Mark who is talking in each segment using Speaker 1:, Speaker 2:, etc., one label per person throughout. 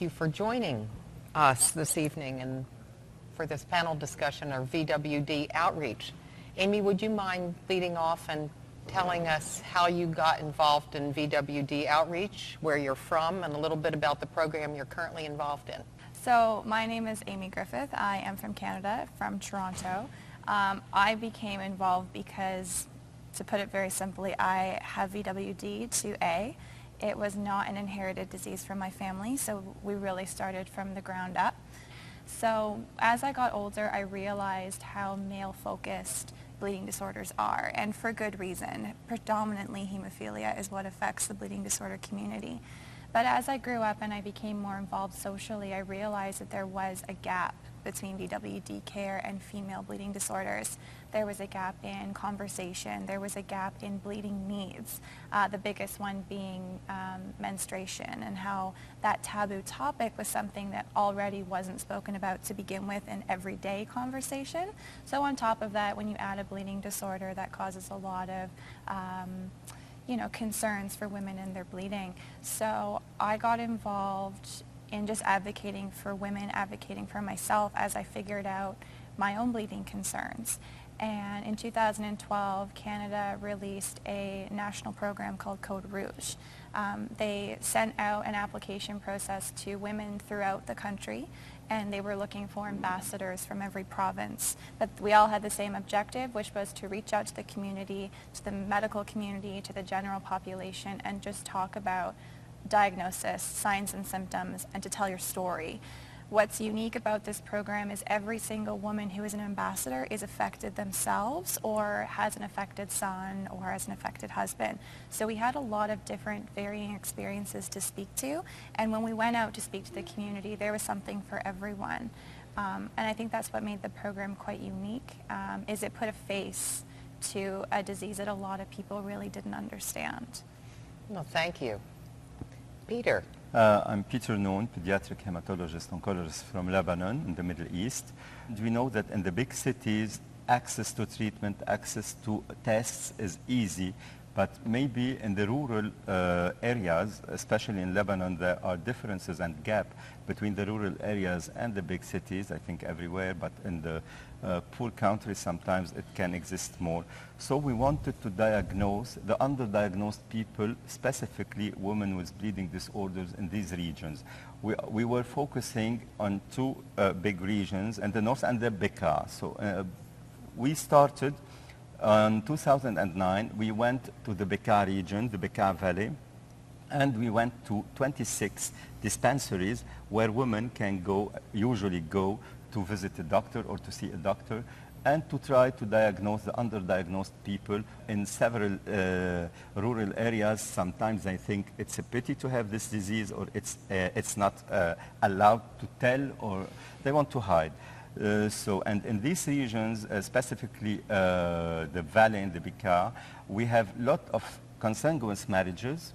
Speaker 1: you for joining us this evening and for this panel discussion of VWD outreach. Amy, would you mind leading off and telling us how you got involved in VWD outreach, where you're from, and a little bit about the program you're currently involved in?
Speaker 2: So my name is Amy Griffith. I am from Canada, from Toronto. I became involved because, to put it very simply, I have VWD 2A. It was not an inherited disease from my family, so we really started from the ground up. So as I got older, I realized how male-focused bleeding disorders are, and for good reason. Predominantly hemophilia is what affects the bleeding disorder community. But as I grew up and I became more involved socially, I realized that there was a gap between VWD care and female bleeding disorders. There was a gap in conversation. There was a gap in bleeding needs, the biggest one being menstruation, and how that taboo topic was something that already wasn't spoken about to begin with in everyday conversation. So on top of that, when you add a bleeding disorder, that causes a lot of concerns for women in their bleeding. So I got involved in just advocating for women, advocating for myself as I figured out my own bleeding concerns. And in 2012, Canada released a national program called Code Rouge. They sent out an application process to women throughout the country, and they were looking for ambassadors from every province. But we all had the same objective, which was to reach out to the community, to the medical community, to the general population, and just talk about diagnosis, signs and symptoms, and to tell your story. What's unique about this program is every single woman who is an ambassador is affected themselves, or has an affected son, or has an affected husband. So we had a lot of different varying experiences to speak to, and when we went out to speak to the community, there was something for everyone. And I think that's what made the program quite unique, is it put a face to a disease that a lot of people really didn't understand.
Speaker 1: Well, thank you. Peter.
Speaker 3: I'm Peter Noun, pediatric hematologist oncologist from Lebanon in the Middle East. And we know that in the big cities, access to treatment, access to tests is easy, but maybe in the rural areas, especially in Lebanon, there are differences and gap between the rural areas and the big cities, I think everywhere, but in the poor countries sometimes it can exist more. So we wanted to diagnose the underdiagnosed people, specifically women with bleeding disorders in these regions. We were focusing on two big regions, in the north and the Bekaa. So we started in 2009, we went to the Bekaa region, the Bekaa Valley, and we went to 26 dispensaries where women can usually go to visit a doctor or to see a doctor, and to try to diagnose the underdiagnosed people in several rural areas. Sometimes I think it's a pity to have this disease, or it's not allowed to tell, or they want to hide. And in these regions, specifically the valley and the Bekaa, we have a lot of consanguineous marriages,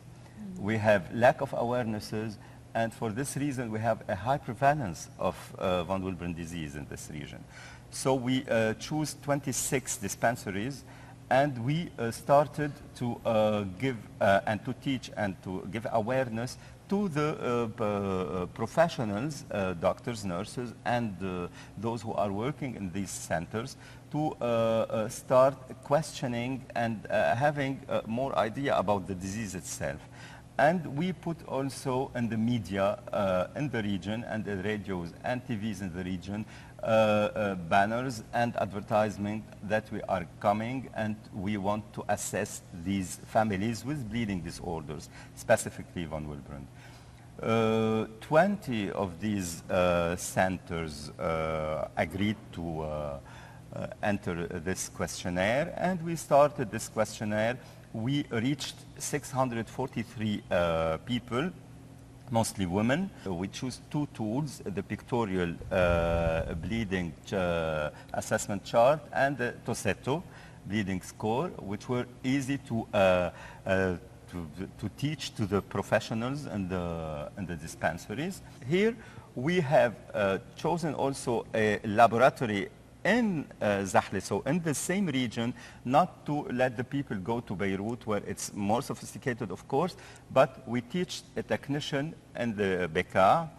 Speaker 3: we have lack of awarenesses, and for this reason we have a high prevalence of von Willebrand disease in this region. So we choose 26 dispensaries, and we started to give and to teach and to give awareness to the professionals, doctors, nurses, and those who are working in these centers, to start questioning and having more idea about the disease itself. And we put also in the media in the region, and the radios and TVs in the region, banners and advertisement that we are coming and we want to assess these families with bleeding disorders, specifically von Willebrand. 20 of these centers agreed to enter this questionnaire, and we started this questionnaire. We reached 643 people, mostly women. We choose two tools, the pictorial bleeding assessment chart and the Tosetto bleeding score, which were easy to teach to the professionals in the dispensaries. Here we have chosen also a laboratory in Zahle, so in the same region, not to let the people go to Beirut, where it's more sophisticated, of course, but we teach a technician in the Bekaa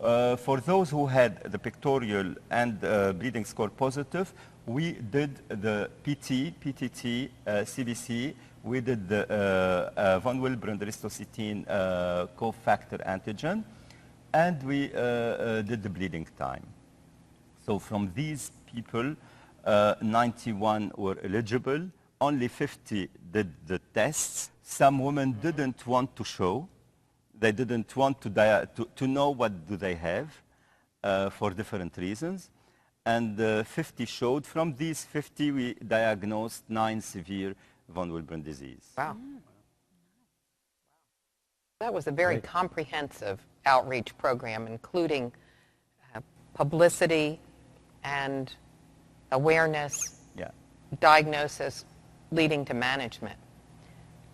Speaker 3: For those who had the pictorial and bleeding score positive, we did the PT, PTT, CBC. We did the von Willebrand aristocytine cofactor antigen, and we did the bleeding time. So from these people, 91 were eligible. Only 50 did the tests. Some women didn't want to show. They didn't want to know what do they have for different reasons. And 50 showed. From these 50, we diagnosed 9 severe von Willebrand disease.
Speaker 1: Wow. That was a very comprehensive outreach program, including publicity and awareness, diagnosis, leading to management.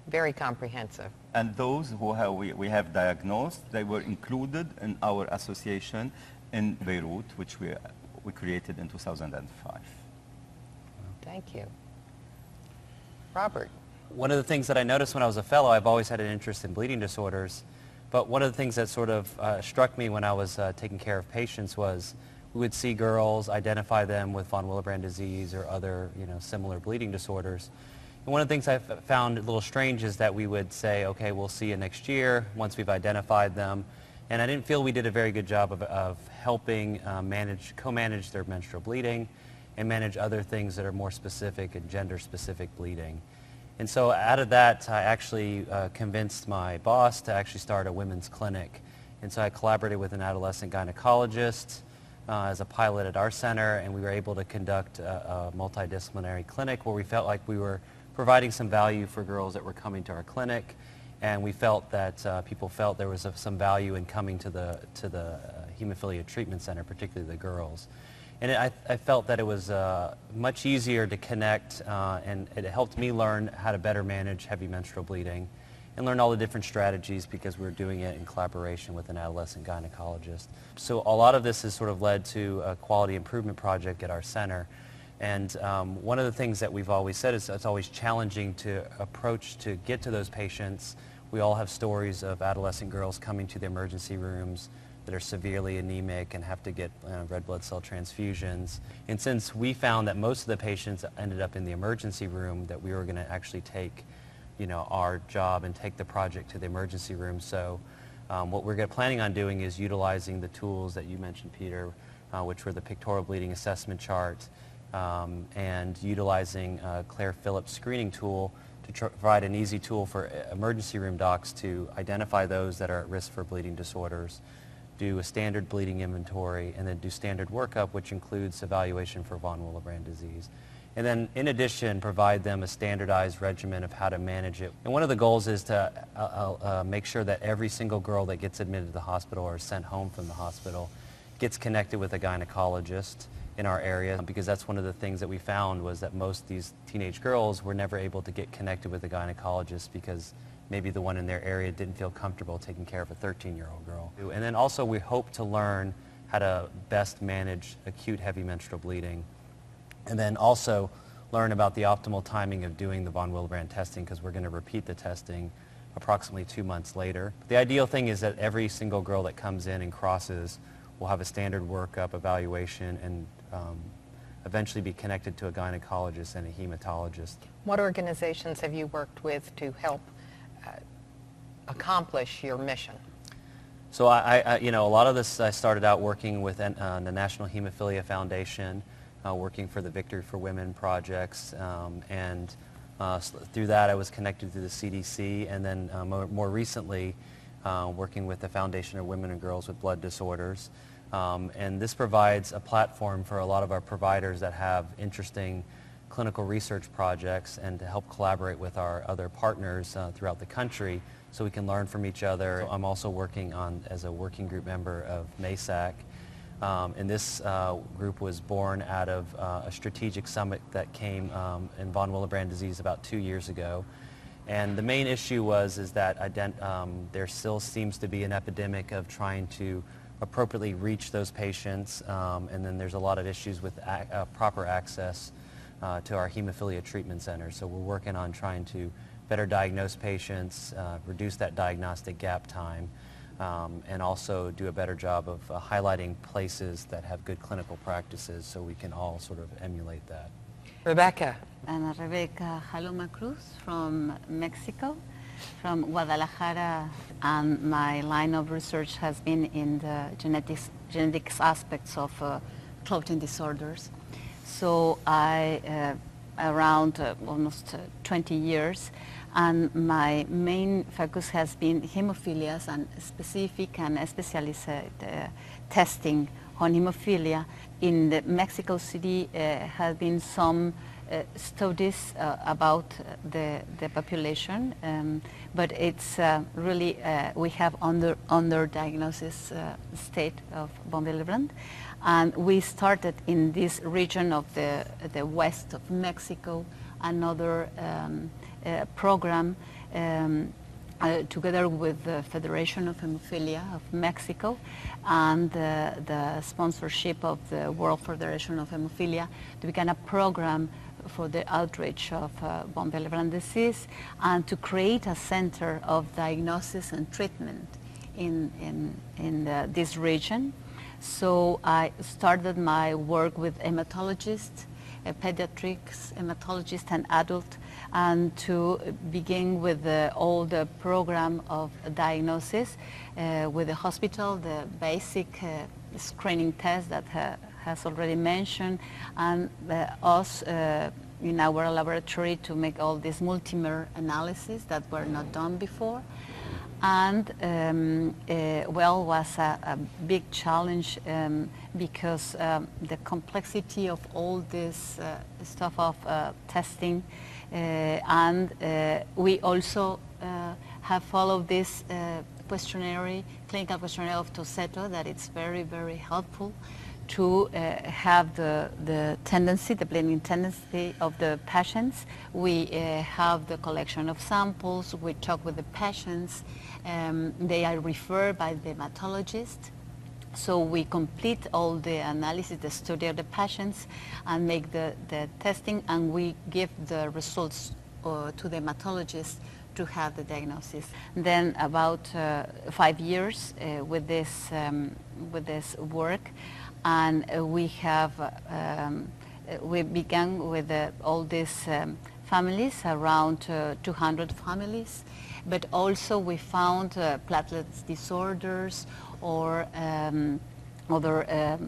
Speaker 1: Very comprehensive.
Speaker 3: And those who we have diagnosed, they were included in our association in Beirut, which we created in 2005.
Speaker 1: Thank you. Robert.
Speaker 4: One of the things that I noticed when I was a fellow, I've always had an interest in bleeding disorders, but one of the things that sort of struck me when I was taking care of patients was we would see girls, identify them with von Willebrand disease or other, similar bleeding disorders. And one of the things I found a little strange is that we would say, okay, we'll see you next year once we've identified them. And I didn't feel we did a very good job of helping co-manage their menstrual bleeding and manage other things that are more specific and gender-specific bleeding. And so out of that, I actually convinced my boss to actually start a women's clinic. And so I collaborated with an adolescent gynecologist as a pilot at our center, and we were able to conduct a multidisciplinary clinic where we felt like we were providing some value for girls that were coming to our clinic, and we felt that people felt there was some value in coming to the Hemophilia Treatment Center, particularly the girls. And I felt that it was much easier to connect, and it helped me learn how to better manage heavy menstrual bleeding and learn all the different strategies because we were doing it in collaboration with an adolescent gynecologist. So a lot of this has sort of led to a quality improvement project at our center. And one of the things that we've always said is it's always challenging to approach to get to those patients. We all have stories of adolescent girls coming to the emergency rooms that are severely anemic and have to get red blood cell transfusions. And since we found that most of the patients ended up in the emergency room, that we were going to actually take our job and take the project to the emergency room. So what we're planning on doing is utilizing the tools that you mentioned, Peter, which were the pictorial bleeding assessment chart, and utilizing Claire Phillips' screening tool to provide an easy tool for emergency room docs to identify those that are at risk for bleeding disorders, do a standard bleeding inventory, and then do standard workup, which includes evaluation for von Willebrand disease. And then, in addition, provide them a standardized regimen of how to manage it. And one of the goals is to make sure that every single girl that gets admitted to the hospital or sent home from the hospital gets connected with a gynecologist in our area, because that's one of the things that we found was that most of these teenage girls were never able to get connected with a gynecologist because maybe the one in their area didn't feel comfortable taking care of a 13-year-old girl. And then also we hope to learn how to best manage acute heavy menstrual bleeding, and then also learn about the optimal timing of doing the von Willebrand testing, because we're going to repeat the testing approximately 2 months later. The ideal thing is that every single girl that comes in and crosses will have a standard workup, evaluation, and eventually be connected to a gynecologist and a hematologist.
Speaker 1: What organizations have you worked with to help accomplish your mission?
Speaker 4: So a lot of this I started out working with the National Hemophilia Foundation, working for the Victory for Women projects, and through that I was connected to the CDC, and then more recently working with the Foundation of Women and Girls with Blood Disorders. And this provides a platform for a lot of our providers that have interesting clinical research projects, and to help collaborate with our other partners throughout the country so we can learn from each other. I'm also working as a working group member of MASAC. And this group was born out of a strategic summit that came in von Willebrand disease about 2 years ago. And the main issue is that there still seems to be an epidemic of trying to appropriately reach those patients, and then there's a lot of issues with proper access to our Hemophilia Treatment Center. So we're working on trying to better diagnose patients, reduce that diagnostic gap time, and also do a better job of highlighting places that have good clinical practices so we can all sort of emulate that.
Speaker 1: Rebecca.
Speaker 5: Ana-Rebeca Jaloma from Mexico, from Guadalajara, and my line of research has been in the genetics aspects of clothing disorders. So I, around almost 20 years, and my main focus has been hemophilia and specific and specialized testing on hemophilia. In the Mexico City has been some studies about the population, but it's really, we have under diagnosis state of von Willebrand. And we started in this region of the west of Mexico, another program together with the Federation of Hemophilia of Mexico and the sponsorship of the World Federation of Hemophilia to begin a program for the outreach of von Willebrand disease and to create a center of diagnosis and treatment in this region. So I started my work with hematologists, pediatrics, hematologists, and adult, and to begin with all the program of diagnosis with the hospital, the basic screening test that has already mentioned, and us in our laboratory to make all these multimer analysis that were not done before. And well, was a big challenge because the complexity of all this stuff of testing, and we also have followed this clinical questionnaire of Toseto, that it's very, very helpful to have the tendency, the bleeding tendency of the patients. We have the collection of samples, we talk with the patients, they are referred by the hematologist. So we complete all the analysis, the study of the patients, and make the testing, and we give the results to the hematologist to have the diagnosis. Then about 5 years with this work, and we have we began with all these families, around 200 families, but also we found platelets disorders or other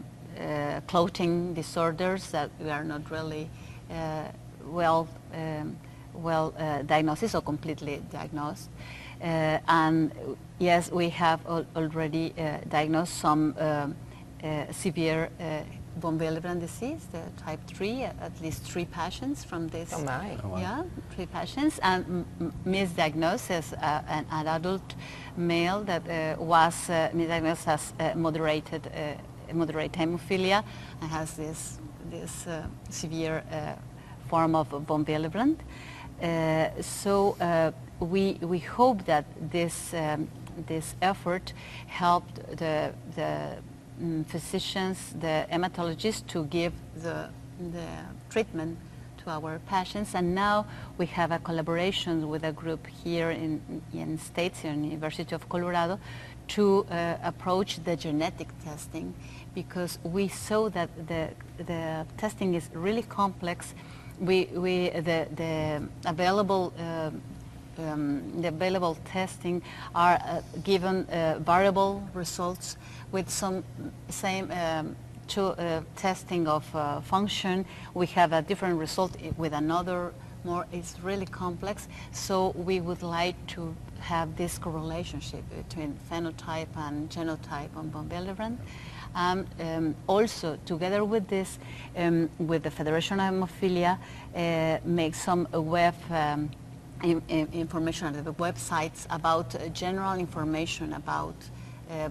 Speaker 5: clotting disorders that we are not really well diagnosed or completely diagnosed. And yes, we have already diagnosed some severe von Willebrand disease, the type 3, at least 3 patients from this.
Speaker 1: Oh my.
Speaker 4: Oh, wow.
Speaker 5: Yeah, 3 patients, and misdiagnosed as an adult male that was misdiagnosed as moderate hemophilia and has this severe form of von Willebrand. So we hope that this effort helped the physicians, the hematologists, to give the treatment to our patients. And now we have a collaboration with a group here in States, in the University of Colorado, to approach the genetic testing, because we saw that the testing is really complex. The available testing are given variable results with some same testing of function. We have a different result with another more. It's really complex. So we would like to have this correlation between phenotype and genotype on von Willebrand. Also, together with this, with the Federation of Hemophilia, make some web information on the websites about general information about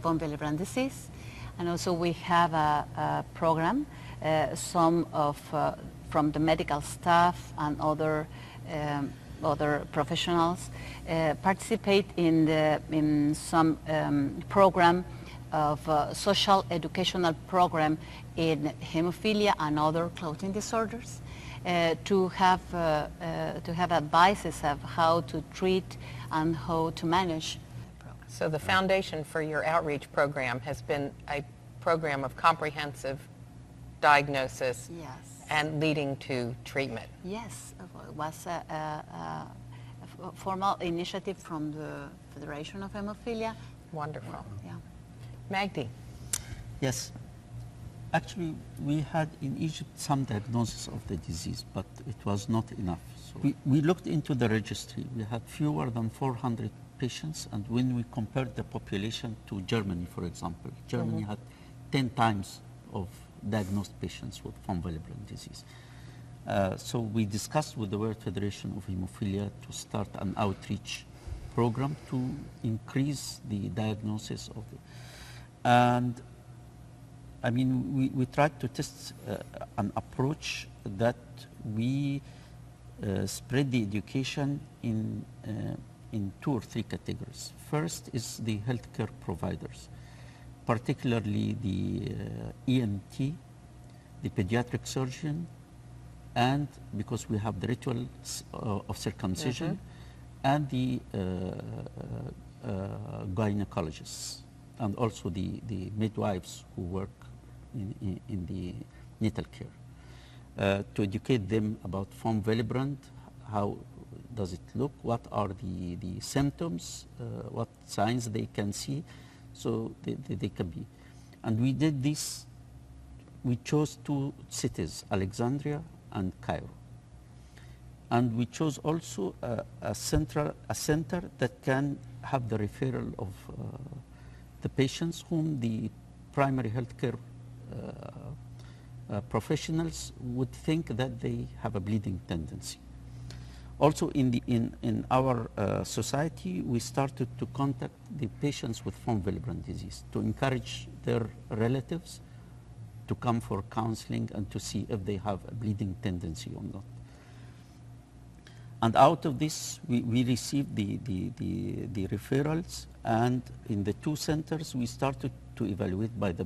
Speaker 5: von Willebrand disease. And also we have a program, some from the medical staff and other professionals participate in some program of social educational program in hemophilia and other clothing disorders, to have advices of how to treat and how to manage the program.
Speaker 1: So the foundation for your outreach program has been a program of comprehensive diagnosis
Speaker 5: Yes.
Speaker 1: and leading to treatment.
Speaker 5: Yes, it was a formal initiative from the Federation of Hemophilia.
Speaker 1: Wonderful.
Speaker 5: Yeah.
Speaker 1: Magdy.
Speaker 6: Yes. Actually, we had in Egypt some diagnosis of the disease, but it was not enough. So we looked into the registry. We had fewer than 400 patients, and when we compared the population to Germany, for example, Germany had 10 times of diagnosed patients with von Willebrand disease. So we discussed with the World Federation of Hemophilia to start an outreach program to increase the diagnosis of it. And I mean, we tried to test an approach that we spread the education in 2 or 3 categories. First is the healthcare providers, particularly the ENT, the pediatric surgeon, and because we have the rituals of circumcision, and the gynecologists, and also the midwives who work in the natal care, to educate them about von Willebrand, how does it look, what are the symptoms, what signs they can see, so they can be. And we did this, we chose 2 cities, Alexandria and Cairo. And we chose also a center that can have the referral of the patients whom the primary healthcare professionals would think that they have a bleeding tendency. Also in our society, we started to contact the patients with von Willebrand disease to encourage their relatives to come for counseling and to see if they have a bleeding tendency or not. And out of this, we received the referrals, and in the 2 centers, we started to evaluate by the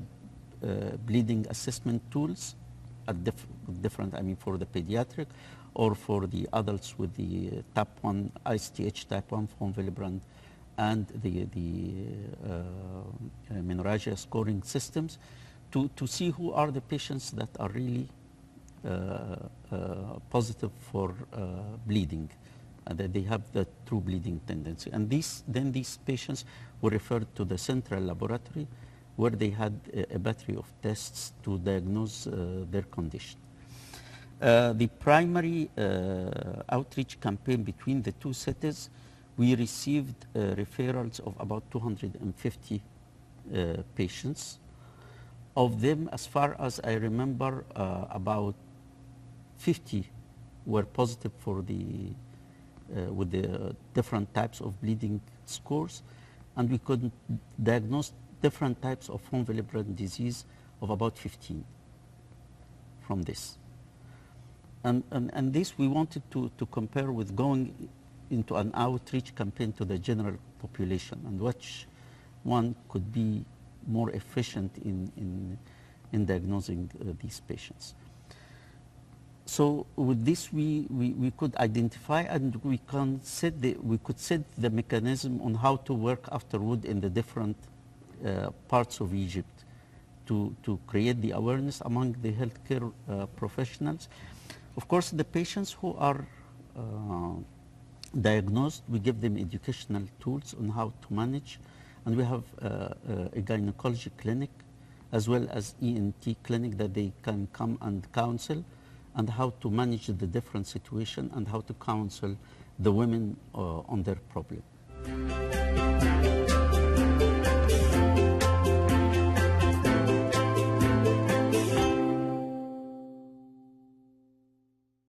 Speaker 6: bleeding assessment tools at different, I mean, for the pediatric or for the adults with the type 1, ISTH type 1 von Willebrand, and the menorrhagia scoring systems to see who are the patients that are really positive for bleeding, and that they have the true bleeding tendency. And then these patients were referred to the central laboratory, where they had a battery of tests to diagnose their condition. The primary outreach campaign between the 2 cities, we received referrals of about 250 patients. Of them, as far as I remember, about 50 were positive for with the different types of bleeding scores, and we could diagnose different types of von Willebrand disease of about 15 from this. And this we wanted to compare with going into an outreach campaign to the general population, and which one could be more efficient in diagnosing these patients. So with this, we could identify, and we could set the mechanism on how to work afterward in the different parts of Egypt to create the awareness among the healthcare professionals. Of course, the patients who are diagnosed, we give them educational tools on how to manage, and we have a gynecology clinic as well as ENT clinic that they can come and counsel, and how to manage the different situation and how to counsel the women on their problem.